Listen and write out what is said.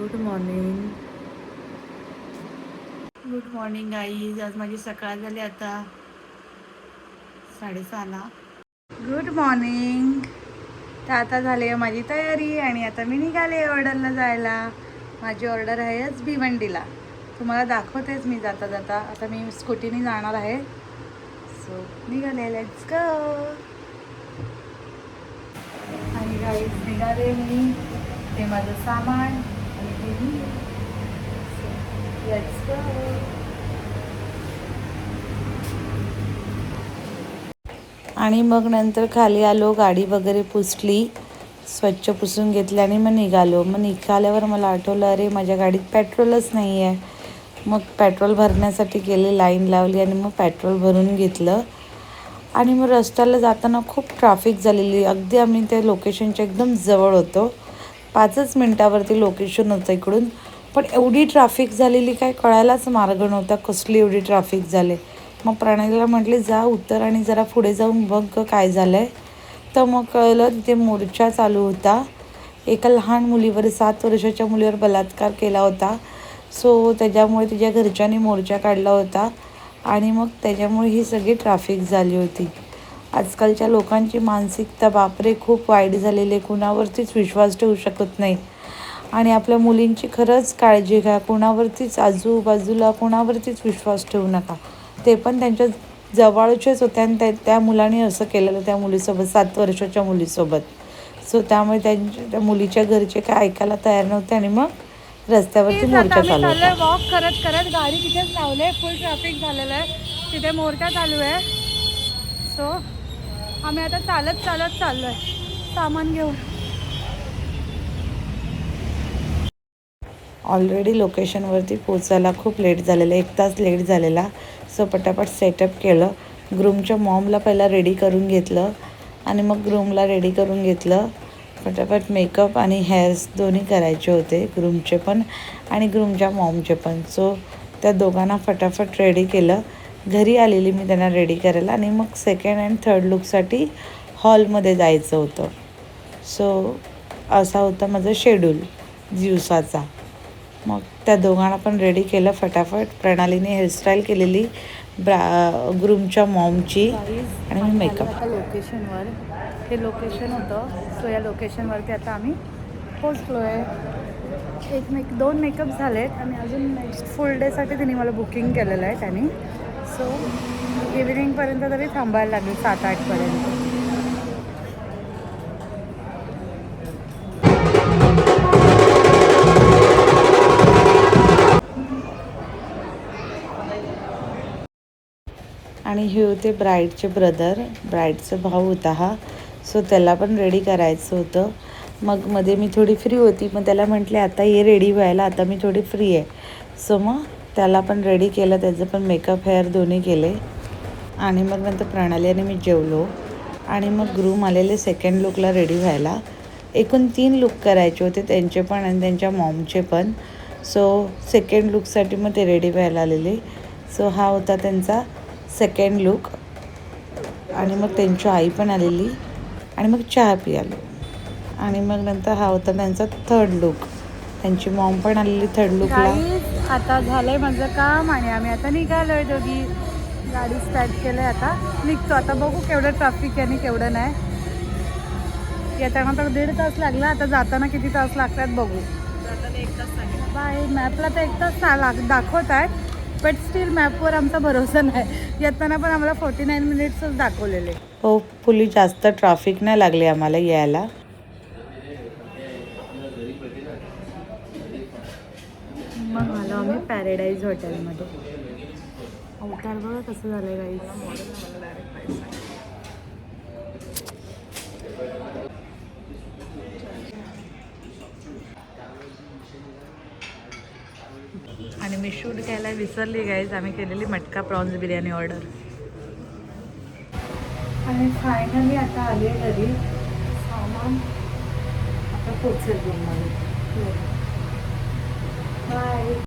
Good morning. Good morning guys. आज माझी सकाळ झाली आता 6:30ला. Good morning. तर आता झाली आहे माझी तयारी आणि आता मी निघाले ऑर्डरला जायला. माझी ऑर्डर आहे आज भिवंडीला. तुम्हाला दाखवतेच मी जाता जाता. आता मी स्कूटीने जाणार आहे. सो निघाले, लेट्स गो. आणि गाईज निघाले मी. ते माझं सामान आणि ते मी. Let's go. आणि मग नंतर खाली आलो, गाडी वगैरे पुसली, स्वच्छ पुसून घेतली आणि मग निघालो. मग निघाल्यावर मला आठवलं, अरे माझ्या गाडीत पेट्रोलच नाही आहे. मग पेट्रोल भरण्यासाठी गेले, लाईन लावली आणि मग पेट्रोल भरून घेतलं. आणि मग रस्त्याला जाताना खूप ट्रॅफिक झालेली. अगदी आम्ही त्या लोकेशनच्या एकदम जवळ होतो. 5च मिनटावरती लोकेशन होतं इकडून. पण एवढी ट्रॅफिक झालेली काय कळायलाच मार्ग नव्हता, कसली एवढी ट्रॅफिक झाले. मग प्रणयला म्हटले जा उतर आणि जरा पुढे जाऊन बघ काय झालं आहे. तर मग कळलं तिथे मोर्चा चालू होता. एका लहान मुलीवर, 7 वर्षाच्या मुलीवर बलात्कार केला होता. सो त्याच्यामुळे तिच्या घरच्यांनी मोर्चा काढला होता आणि मग त्याच्यामुळे ही सगळी ट्रॅफिक झाली होती. आजकालच्या लोकांची मानसिकता बापरे खूप वाईट झालेली आहे. कुणावरतीच विश्वास ठेवू शकत नाही. आणि आपल्या मुलींची खरंच काळजी घ्या. कुणावरतीच आजूबाजूला कुणावरतीच विश्वास ठेवू नका. ते पण त्यांच्या जवळचेच होते आणि त्या मुलाने असं केलेलं त्या मुलीसोबत, 7 वर्षाच्या मुलीसोबत. सो त्यामुळे त्या मुलीच्या घरचे काय ऐकायला तयार नव्हते आणि मग रस्त्यावरती मोर्चा चालू होता. वॉक करत करत गाडी तिथेच लावले. फुल ट्रॅफिक झालेलं आहे. तिथे मोर्चा चालू आहे. सो आम्ही आता चालत चाललो आहे सामान घेऊन. ऑलरेडी लोकेशनवरती पोचायला खूप लेट झालेलं, 1 तास लेट झालेला. सो पटापट सेटअप केलं. ग्रूमच्या मॉमला पहिला रेडी करून घेतलं आणि मग ग्रूमला रेडी करून घेतलं. पटापट मेकअप आणि हेअर्स दोन्ही करायचे होते, ग्रूमचे पण आणि ग्रूमच्या मॉमचे पण. सो त्या दोघांना फटाफट रेडी केलं. घरी आलेली मी त्यांना रेडी करायला आणि मग 2nd आणि 3rd लुकसाठी हॉलमध्ये जायचं होतं. सो असा होता माझं शेड्यूल दिवसाचा. मग त्या दोघांना पण रेडी केलं फटाफट. प्रणालीने हेअरस्टाईल केलेली ग्रूमच्या मॉमची आणि मी मेकअप. आता लोकेशनवर हे लोकेशन होतं. सो या लोकेशनवरती आता आम्ही पोचलो आहे. 2 मेकअप झाले आहेत आणि अजून नेक्स्ट फुल डेसाठी तिने मला बुकिंग केलेलं आहे त्यांनी. सो इव्हिनिंगपर्यंत तरी थांबायला लागेल, 7-8 पर्यंत. आणि हे होते ब्राईडचे ब्रदर, ब्राईडचा भाऊ होता हा. सो त्याला पण रेडी करायचं होतं. मग मध्ये मी थोडी फ्री होती, मग त्याला म्हटले आता ये रेडी व्हायला, आता मी थोडी फ्री आहे. सो मग त्याला पण रेडी केलं, त्याचं पण मेकअप हेअर दोन्ही केले. आणि मग नंतर प्रणाली आणि मी जेवलो. आणि मग ग्रूम आलेले 2nd लुकला रेडी व्हायला. एकूण 3 लुक करायचे होते, त्यांचे पण आणि त्यांच्या मॉमचे पण. सो 2nd लुकसाठी मग ते रेडी व्हायला आलेले. सो हा होता त्यांचा 2nd लुक. आणि मग त्यांची आई पण आलेली आणि मग चहा पियालो. आणि मग नंतर हा होता त्यांचा 3rd लुक. त्यांची मॉम पण आलेली 3rd लुकला. आता झालं आहे माझं काम आणि आम्ही आता निघालो आहे दोघी. गाडी स्टार्ट केलं आहे, आता निघतो. आता बघू केवढं ट्रॅफिक आहे आणि केवढं नाही. येताना तर 1.5 तास लागला, आता जाताना किती तास लागतात बघू. जाताना 1 तास लागेल. बाय मॅपला तर 1 तास दाखवत आहेत, बट स्टील मॅपवर आमचा भरोसा नाही. येताना पण आम्हाला 49 मिनिट्सच दाखवलेले. हो, फुली जास्त ट्रॅफिक नाही लागले आम्हाला यायला. मग आलो आम्ही पॅराडाईज हॉटेलमध्ये. अवतार बघा कसं झालं आहे गाईज. आणि मी शूट घ्यायला विसरली गाईज. आम्ही केलेली मटका प्रॉन्स बिर्याणी ऑर्डर. आणि फायनली आता आली आहे घरी. सामान आता पोचेल रूममध्ये. बाय.